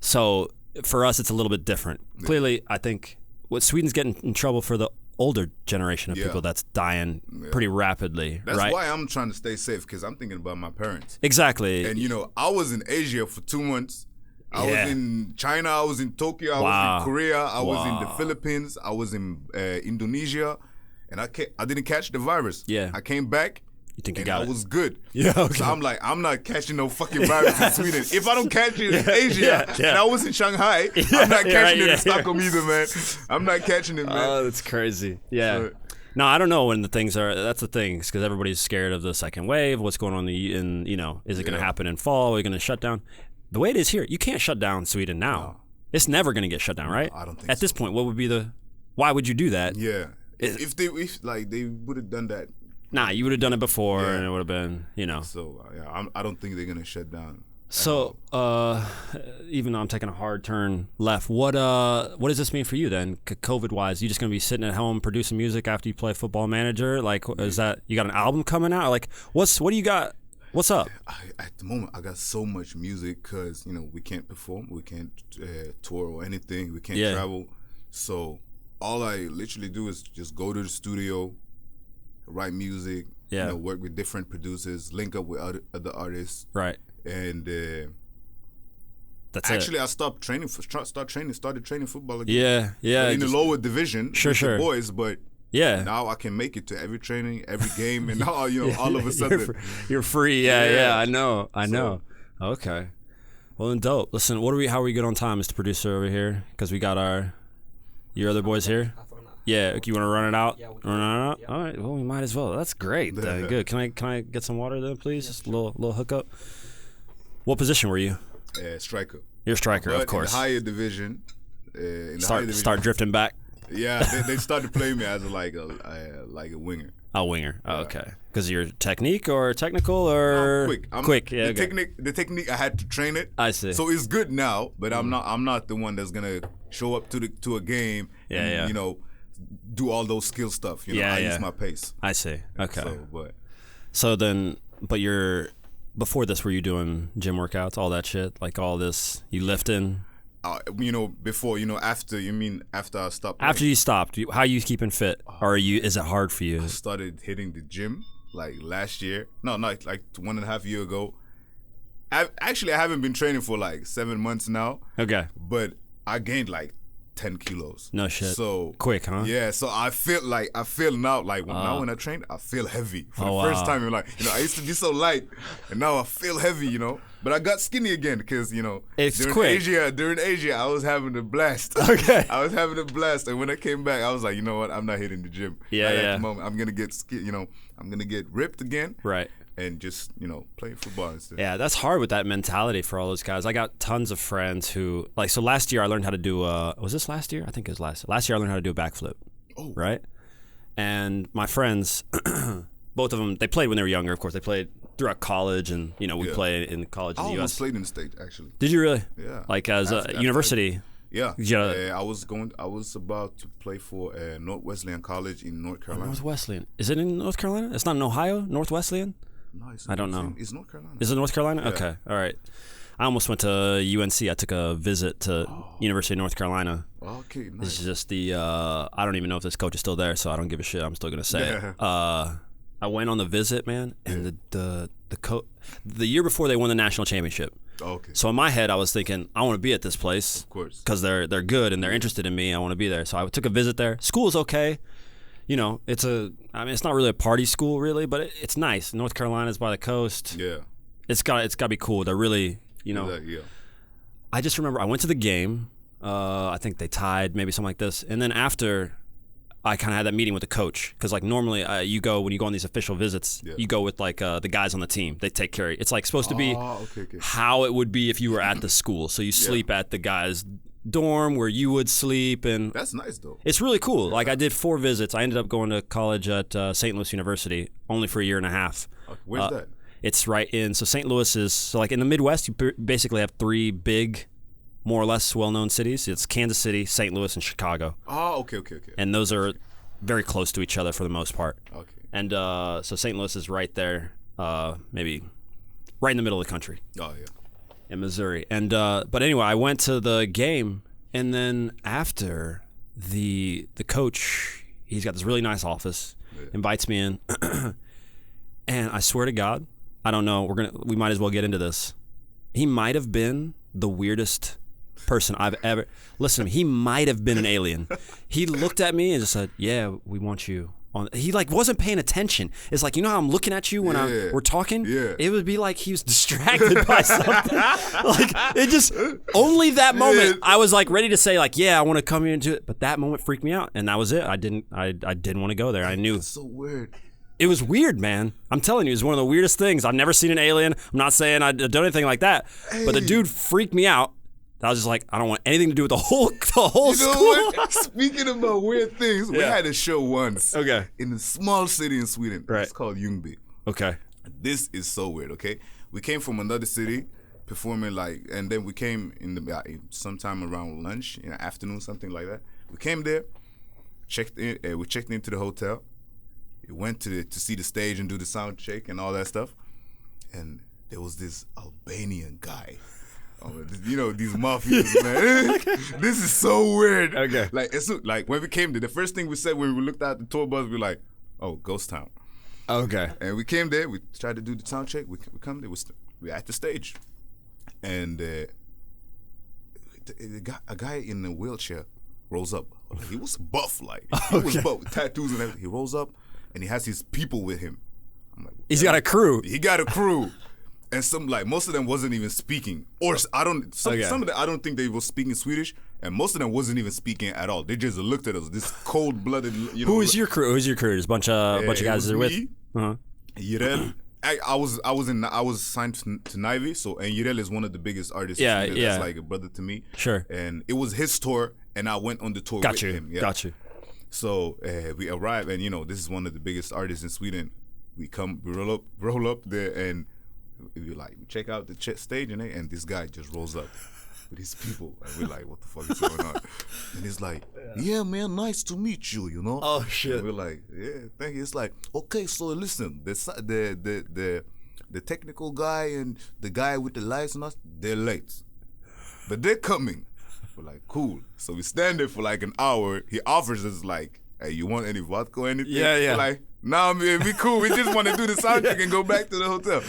So for us, it's a little bit different. Yeah. Clearly, I think what Sweden's getting in trouble for the older generation of people that's dying pretty rapidly. That's why I'm trying to stay safe because I'm thinking about my parents. Exactly. And I was in Asia for 2 months. I was in China. I was in Tokyo. I was in Korea. I was in the Philippines. I was in Indonesia. And I didn't catch the virus. Yeah. I came back. You think you and got I it? was good. Yeah, okay. So I'm like, I'm not catching no fucking virus in Sweden. If I don't catch it in Asia, and I was in Shanghai, I'm not catching it in Stockholm either, man. I'm not catching it, man. Oh, that's crazy. Yeah. No, I don't know when the things are. That's the thing, because everybody's scared of the second wave. What's going on is it going to happen in fall? Are we going to shut down? The way it is here, you can't shut down Sweden now. No. It's never going to get shut down, right? I don't think At this point, what would be why would you do that? Yeah. If they would have done that. Nah, you would have done it before, and it would have been, So I don't think they're gonna shut down So, even though I'm taking a hard turn left, what does this mean for you then, COVID wise? You just gonna be sitting at home producing music after you play Football Manager? Like, is that you got an album coming out? Like, what do you got? What's up? At the moment, I got so much music because we can't perform, we can't tour or anything, we can't travel. So all I literally do is just go to the studio, write music, work with different producers, link up with other artists, right? And that's actually, it. I started training football again. Yeah. In the lower division, with the boys, but now I can make it to every training, every game, and now all of a sudden you're free. Yeah. I know. Okay. Well, then, dope. Listen, how are we good on time, Mr. Producer over here? Because we got your other boys here. Yeah, you want to run it out? Yeah, we run it out. Yeah. All right. Well, we might as well. That's great. Good. Can I get some water then, please? Just a little hookup. What position were you? Striker. You're striker, but of course. In the higher division. Start drifting back. Yeah, they started playing me as like a winger. A winger. Oh, okay. Because of your technique or technical or quick. Yeah. The technique I had to train it. I see. So it's good now, but I'm not the one that's gonna show up to a game and do all those skill stuff. I use my pace. I see. Okay. So you're before this, were you doing gym workouts, all that shit, like all this? You lifting? Before, after, you mean after I stopped? After you stopped, how are you keeping fit? Or is it hard for you? I started hitting the gym like last year. No, not like 1.5 years ago. I haven't been training for like 7 months now. Okay. But I gained like 10 kilos. No shit. So quick, huh? Yeah. So I feel now now when I train, I feel heavy for the first time. I used to be so light, and now I feel heavy. But I got skinny again because it's during quick. During Asia, I was having a blast. Okay. I was having a blast, and when I came back, I was like, you know what? I'm not hitting the gym. Yeah. At the moment, I'm gonna get I'm gonna get ripped again. Right. And just play football instead. Yeah, that's hard with that mentality for all those guys. I got tons of friends who so last year I learned how to do was this last year? I think it was last year I learned how to do a backflip. Oh. Right? And my friends both of them, they played when they were younger, of course. They played throughout college, and we play in college in the US. I almost played in the States, actually. Did you really? Yeah. Like as a university? Yeah. I was about to play for Northwesleyan College in North Carolina. Northwesleyan. Is it in North Carolina? It's not in Ohio, Northwesleyan? No, it's I don't know. It's North Carolina. Is it North Carolina? Yeah. Okay. All right. I almost went to UNC. I took a visit to University of North Carolina. Okay, nice. This is just I don't even know if this coach is still there, so I don't give a shit. I'm still going to say it. I went on the visit, man, and the year before they won the national championship. Okay. So in my head, I was thinking, I want to be at this place. Of course. Because they're good and they're interested in me. I want to be there. So I took a visit there. School is okay. It's not really a party school, really, but it's nice. North Carolina's by the coast. Yeah. It's got to be cool. They're really, Yeah. I just remember I went to the game. I think they tied, maybe something like this. And then after, I kind of had that meeting with the coach. Because normally when you go on these official visits, you go with the guys on the team. They take care of you. It's supposed to be how it would be if you were at the school. So you sleep at the guys' dorm where you would sleep, and that's nice though. It's really cool. I did 4 visits. I ended up going to college at St. Louis University only for a year and a half. Where's that? It's right in. So St. Louis is in the Midwest. You basically have 3 big, more or less well-known cities. It's Kansas City, St. Louis, and Chicago. Oh, okay. And those are very close to each other for the most part. Okay. And so St. Louis is right there, maybe right in the middle of the country. Oh yeah. In Missouri. And but anyway, I went to the game, and then after the coach, he's got this really nice office, invites me in, and I swear to God, I don't know, we might as well get into this. He might have been the weirdest person I've ever listen to me. He might have been an alien. He looked at me and just said, "Yeah, we want you." He wasn't paying attention. It's how I'm looking at you when we're talking. Yeah. It would be like he was distracted by something. It just only that moment I was ready to say yeah, I want to come here and do it. But that moment freaked me out, and that was it. I didn't want to go there. I knew. That's so weird. It was weird, man. I'm telling you, it was one of the weirdest things. I've never seen an alien. I'm not saying I've done anything like that, but the dude freaked me out. I was just I don't want anything to do with the whole school. What? Speaking about weird things, we had a show once. Okay. In a small city in Sweden. Right. It's called Ljungby. Okay. This is so weird, okay? We came from another city performing like, and then we came in the sometime around lunch, afternoon, something like that. We came there, checked in. We checked into the hotel. We went to see the stage and do the sound check and all that stuff. And there was this Albanian guy. These mafias, man. This is so weird. Okay. Like when we came there, the first thing we said when we looked at the tour bus, we were like, "Oh, ghost town." Okay. And we came there. We tried to do the sound check. We come there. We at the stage, and a guy in a wheelchair rolls up. He was buff, he was buff with tattoos and everything. He rolls up, and he has his people with him. I'm like, he's got a crew. He got a crew. And most of them wasn't even speaking, or some of them I don't think they were speaking Swedish, and most of them wasn't even speaking at all. They just looked at us, this cold-blooded. Who is your crew? Who's your crew? There's a bunch of guys that are with. Yirel, I was signed to Nivey, and Yirel is one of the biggest artists. That's like a brother to me. Sure. And it was his tour, and I went on the tour with him. Yeah. Got you. So we arrived, and this is one of the biggest artists in Sweden. We roll up there, and we check out the stage, and this guy just rolls up with his people, and we're like, what the fuck is going on? And he's like, yeah, man, nice to meet you, Oh shit. And we're like, yeah, thank you. It's like, okay, so listen, the technical guy and the guy with the lights and us, they're late, but they're coming. We're like, cool. So we stand there for like an hour. He offers us like, hey, you want any vodka or anything? Yeah. We're like, nah, man, we cool. We just want to do the sound check and go back to the hotel.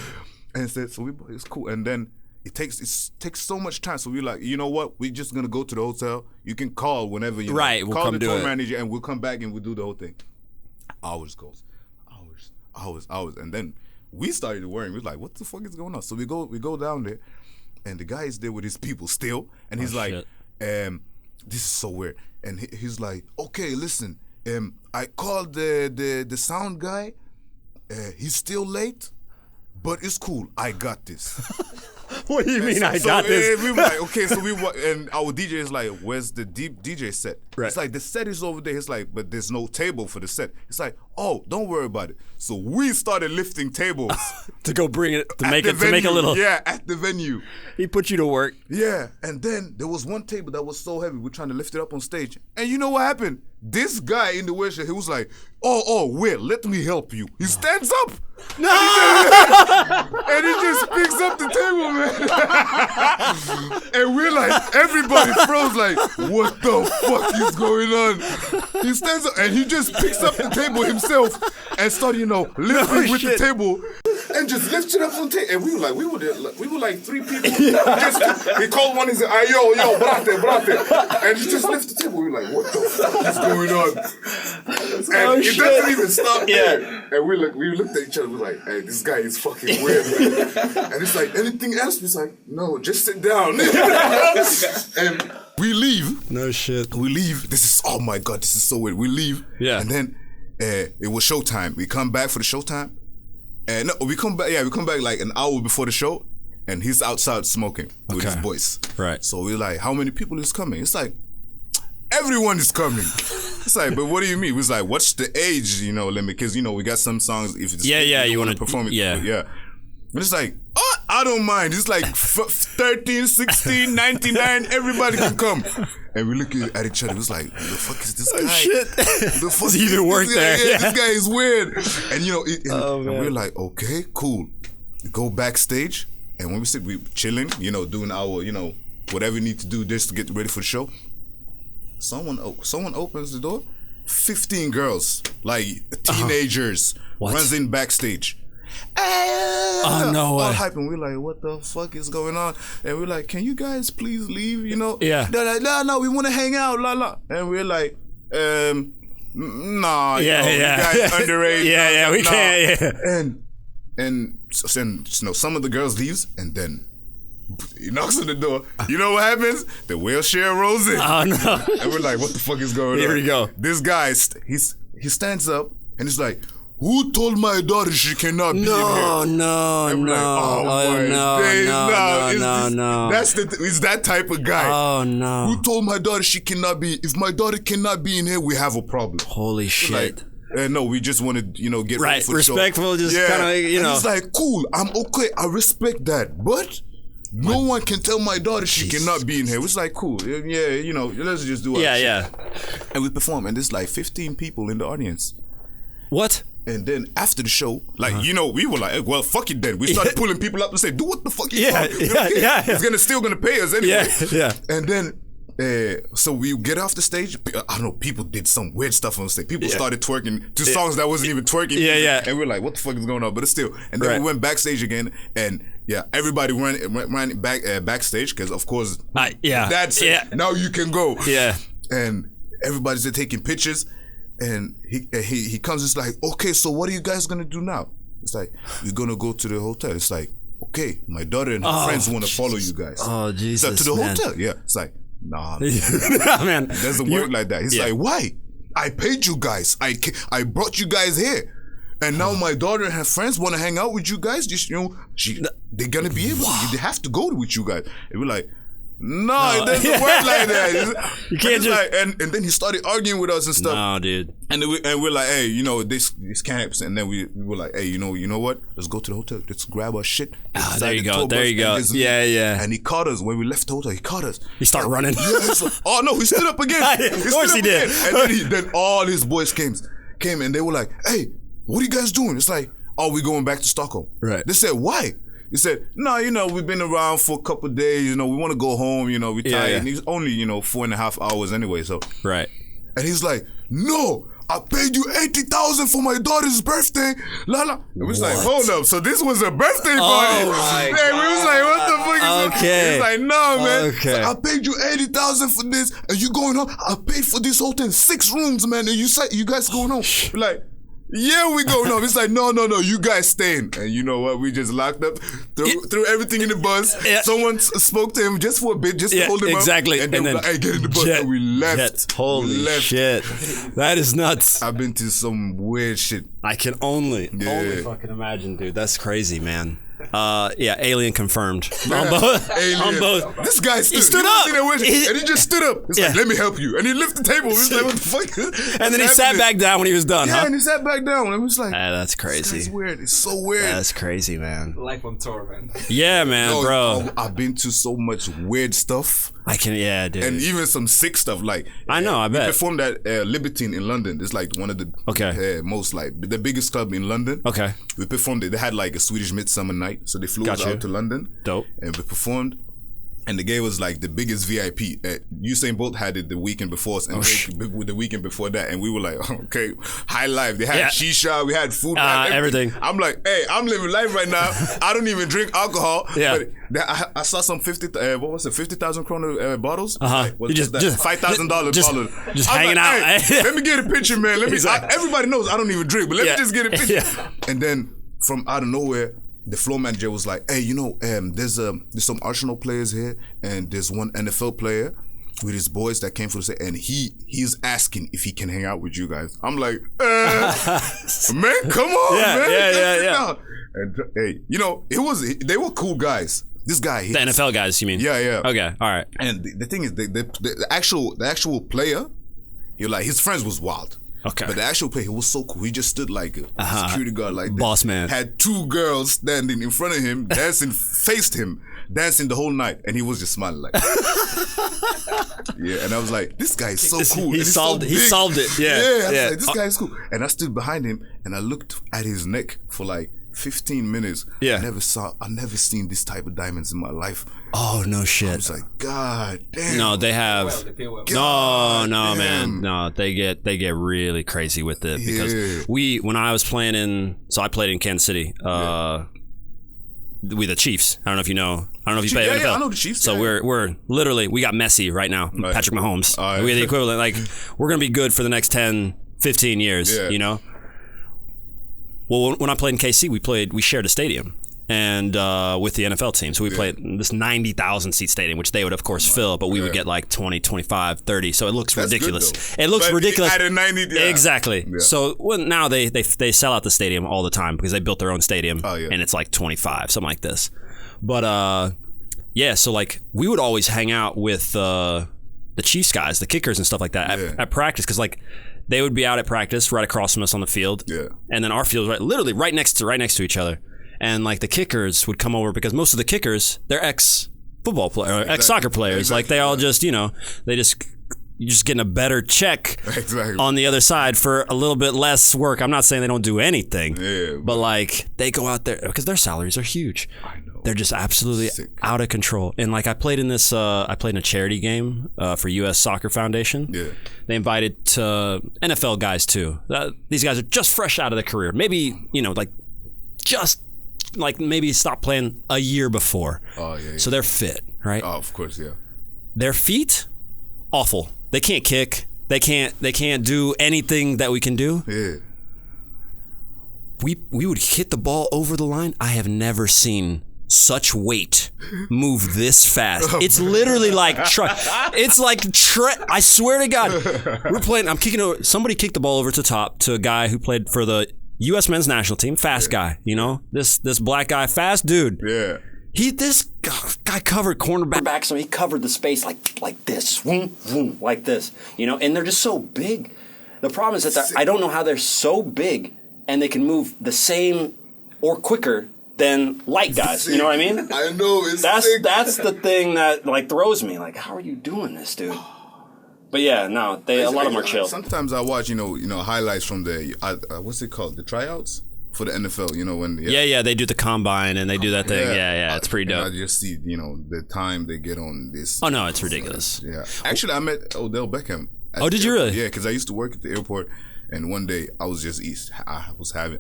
And said, so it's cool. And then it takes so much time. So we're like, you know what? We're just gonna go to the hotel. You can call whenever you right. We'll call come the do tour it. manager, and we'll come back and we'll do the whole thing. Hours, and then we started worrying. We were like, what the fuck is going on? So we go down there, and the guy is there with his people still, and he's like, this is so weird. And he's like, okay, listen, I called the sound guy. He's still late. But it's cool. I got this. What do you mean I got this? We were like, okay, and our DJ is like, where's the deep DJ set? Right. It's like, the set is over there. It's like, but there's no table for the set. It's like, oh, don't worry about it. So we started lifting tables. To go bring it, to make a little. Yeah, at the venue. He put you to work. Yeah, and then there was one table that was so heavy. We're trying to lift it up on stage. And you know what happened? This guy in the wheelchair, he was like, oh, Will, let me help you. He stands up. No! And he just picks up the table, man. And we're like, everybody froze like, what the fuck is going on? He stands up and he just picks up the table himself and started, lifting with the table and just lifts it up on the table. And we were like 3 people. He called one, he said, yo, brate. And he just lifted the table. We were like, what the fuck is going on? And it doesn't even stop there. And we looked at each other, we're like, hey, this guy is fucking weird, man. And it's like, anything else? We're like, no, just sit down. And we leave. No shit. We leave. Oh my God, this is so weird. We leave. Yeah. And then it was showtime. We come back for the showtime. And no, we come back like an hour before the show. And he's outside smoking with his boys. Right. So we're like, how many people is coming? It's like, everyone is coming. It's like, but what do you mean? It's like, what's the age, limit? Because, we got some songs, if it's you want to perform it. Yeah. Yeah. But it's like, I don't mind. It's like 13, 16, 99, everybody can come. And we look at each other, it's like, who the fuck is this guy? Shit. The fuck He even worked there. Yeah, this guy is weird. And, and we're like, okay, cool. We go backstage, and when we chilling, doing our, whatever we need to do just to get ready for the show. Someone opens the door. 15 girls, like teenagers, runs in backstage. Oh, no way. All hype, and we're like, what the fuck is going on? And we're like, can you guys please leave? Yeah. They're like, no, we want to hang out, la. And we're like, nah, you guys underage. We can't. Yeah. And some of the girls leaves, and then he knocks on the door. You know what happens? The wheelchair rolls in. Oh no! And we're like, what the fuck is going on? Here we go. This guy, he stands up and he's like, who told my daughter she cannot be in here? No. It's that type of guy. Oh no! Who told my daughter she cannot be? If my daughter cannot be in here, we have a problem. Holy shit! No, we just want to, get ready for the show. Respectful, just kind of, And it's like, cool, I'm okay, I respect that, but No one can tell my daughter she cannot be in here. It's like, cool. Yeah, you know, let's just do it. Yeah. And we perform, and there's like 15 people in the audience. What? And then after the show, like, you know, we were like, well, fuck it then. We started pulling people up to say, do what the fuck you want. Yeah. He's still gonna pay us anyway. Yeah. And then, so we get off the stage. I don't know, people did some weird stuff on stage. People started twerking to songs that wasn't even twerking. Yeah. And we're like, what the fuck is going on? But it's still. And then we went backstage again, and everybody ran backstage because, of course, that's it. Now you can go. Yeah. And everybody's there taking pictures. And he comes, it's like, okay, so what are you guys gonna do now? It's like, we're gonna go to the hotel. It's like, okay, my daughter and her friends want to follow you guys. Oh, Jesus, to the hotel. Yeah. It's like, nah, man. It doesn't work like that. He's like, why? I paid you guys. I brought you guys here. And now my daughter and her friends want to hang out with you guys. Just, you know, they're gonna be able to. They have to go with you guys. And we're like, no, it doesn't work like that. You can't just like, and then he started arguing with us and stuff. No, dude. And we're like, hey, you know, this camps. And then we were like, hey, you know what? Let's go to the hotel. Let's grab our shit. There you go. Yeah. And he caught us when we left the hotel. He caught us. He started running. Like, oh no, he stood up again. Of course he did. And then all his boys came and they were like, hey, what are you guys doing? It's like, oh, we're going back to Stockholm. Right. They said, why? He said, no, you know, we've been around for a couple of days, you know, we want to go home, you know, we're tired. And he's only, you know, 4.5 hours anyway, so. Right. And he's like, no, I paid you $80,000 for my daughter's birthday. La la. And we was like, hold up, so this was a birthday party. Oh my we was like, what the fuck is Okay. He's like, no, man. Okay. So I paid you $80,000 for this, and you going home. I paid for this hotel 6 rooms, man, and you guys going home. We're like, yeah, we go. No, it's like, no, you guys staying. And you know what? We just locked up, threw everything in the bus. Yeah. Someone spoke to him just for a bit, just to hold him exactly. up. And then we're like, hey, get in the bus. And we left. Holy shit. That is nuts. I've been to some weird shit. I can only fucking imagine, dude. That's crazy, man. Alien confirmed. On both. This guy stood. He stood up. And he just stood up. He's like, let me help you. And he lifted the table. He's like, what the fuck? And then he sat back down when he was done, and he sat back down. And it was like, that's crazy. It's weird. It's so weird. That's crazy, man. Life on tour, man. Yeah, man, bro. I've been to so much weird stuff. Dude. And even some sick stuff. Like, I know, I bet. We performed at Libertine in London. It's like one of the most, like, the biggest club in London. Okay. We performed it. They had like a Swedish Midsummer Night. So they flew us out to London. Dope. And we performed. And the guy was like the biggest VIP. Usain Bolt had it the weekend before us, and the weekend before that, and we were like, okay, high life. They had shisha, we had food, everything. I'm like, hey, I'm living life right now. I don't even drink alcohol. Yeah. But I saw some 50,000 kroner bottles. Like, just $5,000 bottle. Just hanging out. Hey, let me get a picture, man. Everybody knows I don't even drink, but let me just get a picture. Yeah. And then from out of nowhere, the floor manager was like, hey, you know, there's some Arsenal players here, and there's one NFL player with his boys that came for the set, and he's asking if he can hang out with you guys. I'm like, man, come on, man. Yeah. And hey, you know, they were cool guys. This guy, the NFL guys, you mean? Yeah. Okay, all right. And the thing is, the actual player, his friends was wild. Okay. But the actual player, he was so cool. He just stood like a security guard, like boss man. Had 2 girls standing in front of him, dancing, faced him, dancing the whole night, and he was just smiling like. Yeah, and I was like, this guy is so cool. He solved it. Yeah. I was like, this guy is cool. And I stood behind him, and I looked at his neck for like 15 minutes. Yeah. I never seen this type of diamonds in my life. Oh, no shit. I was like, God damn. No, they have. No, man. No, they get really crazy with it because when I was playing I played in Kansas City. We the Chiefs. I don't know if you know. I don't know if you play NFL. Yeah, I know the Chiefs. So we're literally, we got Messi right now. Right. Patrick Mahomes. We're the equivalent. Like, we're going to be good for the next 10, 15 years, you know? Well, when I played in KC, we shared a stadium and with the NFL team. So we played this 90,000 seat stadium, which they would of course fill, but we would get like 20, 25, 30. So it looks ridiculous. It looks ridiculous. At a 90, Exactly. Yeah. So now they sell out the stadium all the time because they built their own stadium and it's like 25, something like this. But so like we would always hang out with the Chiefs guys, the kickers and stuff like that at practice because like they would be out at practice right across from us on the field. Yeah. And then our field was literally right next to each other. and like the kickers would come over because most of the kickers they're ex-football players, ex-soccer players. Like they all just you're just getting a better check on the other side for a little bit less work. I'm not saying they don't do anything, but like they go out there because their salaries are huge. I know. They're just absolutely out of control. And like I played in this, I played in a charity game for U.S. Soccer Foundation. Yeah. They invited NFL guys too. These guys are just fresh out of their career. Maybe, like just like maybe stopped playing a year before. Oh, yeah. So they're fit, right? Oh, of course, yeah. Their feet, awful. They can't kick. They can't do anything that we can do. Yeah. We would hit the ball over the line. I have never seen such weight move this fast. It's literally like I swear to God, we're playing. I'm kicking over. Somebody kicked the ball over to top to a guy who played for the U.S. men's national team. Fast guy, this black guy, fast dude. Yeah. This guy covered cornerback, so he covered the space like this, like this, and they're just so big. The problem is that I don't know how they're so big and they can move the same or quicker than light guys. You know what I mean? I know. That's the thing that like throws me. Like, how are you doing this, dude? But yeah, no, a lot of them are chill. Sometimes I watch, highlights from the what's it called, the tryouts for the NFL. When they do the combine and they do that thing. Yeah, it's pretty dope. I just see the time they get on this. Oh no, it's ridiculous. Yeah, actually, I met Odell Beckham. Oh, did you really? Yeah, because I used to work at the airport, and one day I was just I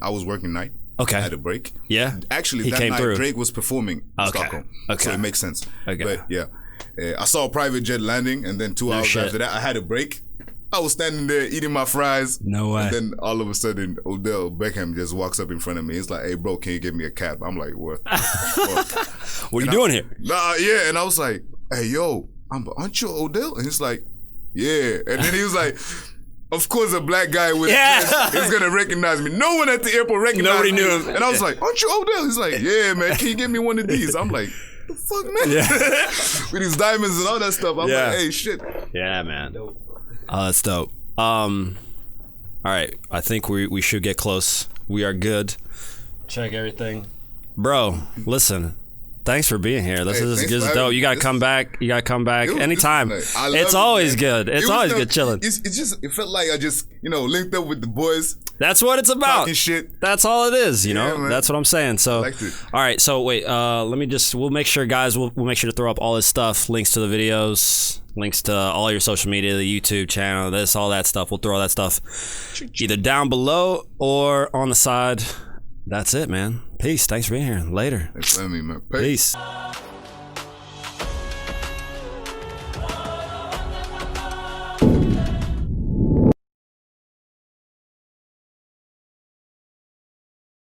was working night. Okay. I had a break. Yeah. Actually, that night through. Drake was performing in Stockholm. Okay. So it makes sense. Okay. But yeah, I saw a private jet landing, and then 2 hours after that, I had a break. I was standing there eating my fries. No way. And then all of a sudden, Odell Beckham just walks up in front of me. He's like, "Hey, bro, can you give me a cap?" I'm like, "What? What are you doing here?" Nah, yeah. And I was like, "Hey, yo, aren't you Odell?" And he's like, "Yeah." And then he was like, of course, a black guy with is gonna recognize me. No one at the airport recognized me. Nobody knew him. And I was like, "Aren't you Odell?" He's like, "Yeah, man. Can you get me one of these?" I'm like, "The fuck, man?" Yeah. With these diamonds and all that stuff. I'm like, "Hey, shit." Yeah, man. Oh, that's dope. All right. I think we should get close. We are good. Check everything, bro. Listen. Thanks for being here. This is dope. You gotta come back. Anytime. It's always good. It's always good chilling. It felt like I just, linked up with the boys. That's what it's about. Talking shit. That's all it is, That's what I'm saying. So, all right. So wait, we'll make sure, guys, we'll make sure to throw up all this stuff, links to the videos, links to all your social media, the YouTube channel, all that stuff. We'll throw all that stuff either down below or on the side. That's it, man. Peace. Thanks for being here. Later. Thanks for having me, man. Peace.